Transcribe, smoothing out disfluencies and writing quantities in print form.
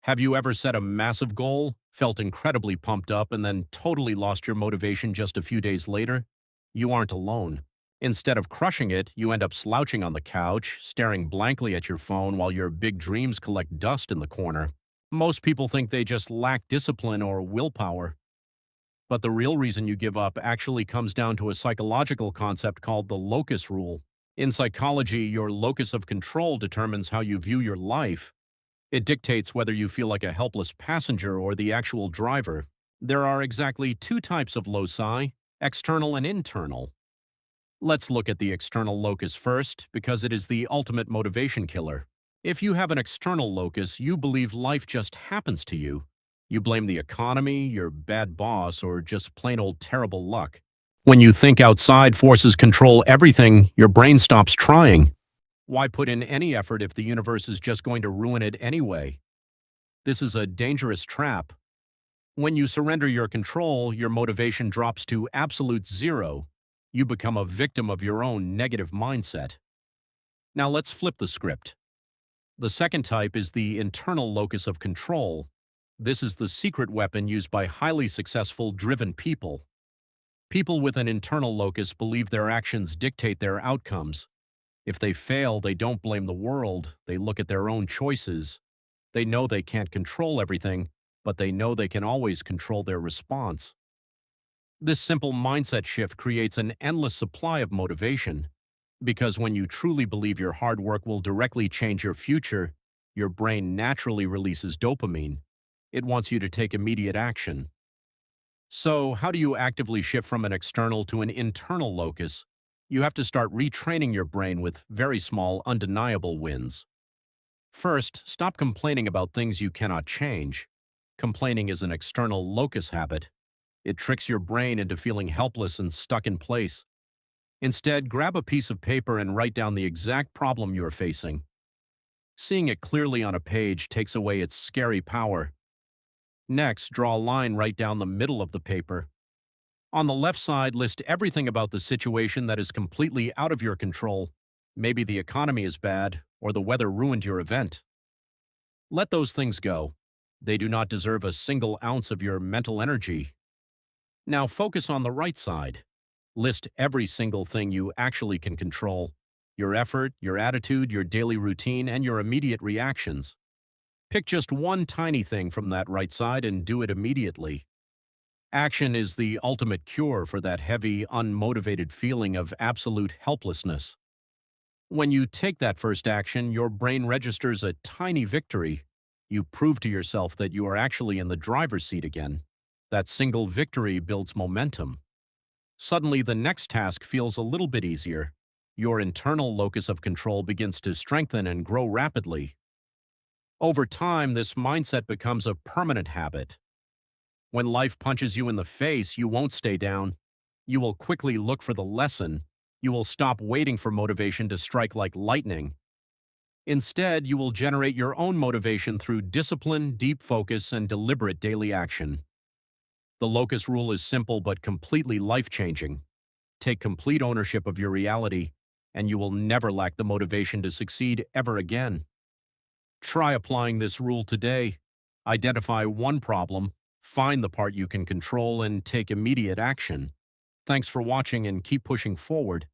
Have you ever set a massive goal, felt incredibly pumped up, and then totally lost your motivation just a few days later? You aren't alone. Instead of crushing it, you end up slouching on the couch, staring blankly at your phone while your big dreams collect dust in the corner. Most people think they just lack discipline or willpower. But the real reason you give up actually comes down to a psychological concept called the locus rule. In psychology, your locus of control determines how you view your life. It dictates whether you feel like a helpless passenger or the actual driver. There are exactly two types of loci, external and internal. Let's look at the external locus first, because it is the ultimate motivation killer. If you have an external locus, you believe life just happens to you. You blame the economy, your bad boss, or just plain old terrible luck. When you think outside forces control everything, your brain stops trying. Why put in any effort if the universe is just going to ruin it anyway? This is a dangerous trap. When you surrender your control, your motivation drops to absolute zero. You become a victim of your own negative mindset. Now let's flip the script. The second type is the internal locus of control. This is the secret weapon used by highly successful, driven people. People with an internal locus believe their actions dictate their outcomes. If they fail, they don't blame the world. They look at their own choices. They know they can't control everything, but they know they can always control their response. This simple mindset shift creates an endless supply of motivation. Because when you truly believe your hard work will directly change your future, your brain naturally releases dopamine. It wants you to take immediate action. So, how do you actively shift from an external to an internal locus? You have to start retraining your brain with very small, undeniable wins. First, stop complaining about things you cannot change. Complaining is an external locus habit. It tricks your brain into feeling helpless and stuck in place. Instead, grab a piece of paper and write down the exact problem you are facing. Seeing it clearly on a page takes away its scary power. Next, draw a line right down the middle of the paper. On the left side, list everything about the situation that is completely out of your control. Maybe the economy is bad, or the weather ruined your event. Let those things go. They do not deserve a single ounce of your mental energy. Now focus on the right side. List every single thing you actually can control. Your effort, your attitude, your daily routine, and your immediate reactions. Pick just one tiny thing from that right side and do it immediately. Action is the ultimate cure for that heavy, unmotivated feeling of absolute helplessness. When you take that first action, your brain registers a tiny victory. You prove to yourself that you are actually in the driver's seat again. That single victory builds momentum. Suddenly, the next task feels a little bit easier. Your internal locus of control begins to strengthen and grow rapidly. Over time, this mindset becomes a permanent habit. When life punches you in the face, you won't stay down. You will quickly look for the lesson. You will stop waiting for motivation to strike like lightning. Instead, you will generate your own motivation through discipline, deep focus, and deliberate daily action. The locus rule is simple but completely life-changing. Take complete ownership of your reality, and you will never lack the motivation to succeed ever again. Try applying this rule today. Identify one problem, find the part you can control, and take immediate action. Thanks for watching and keep pushing forward.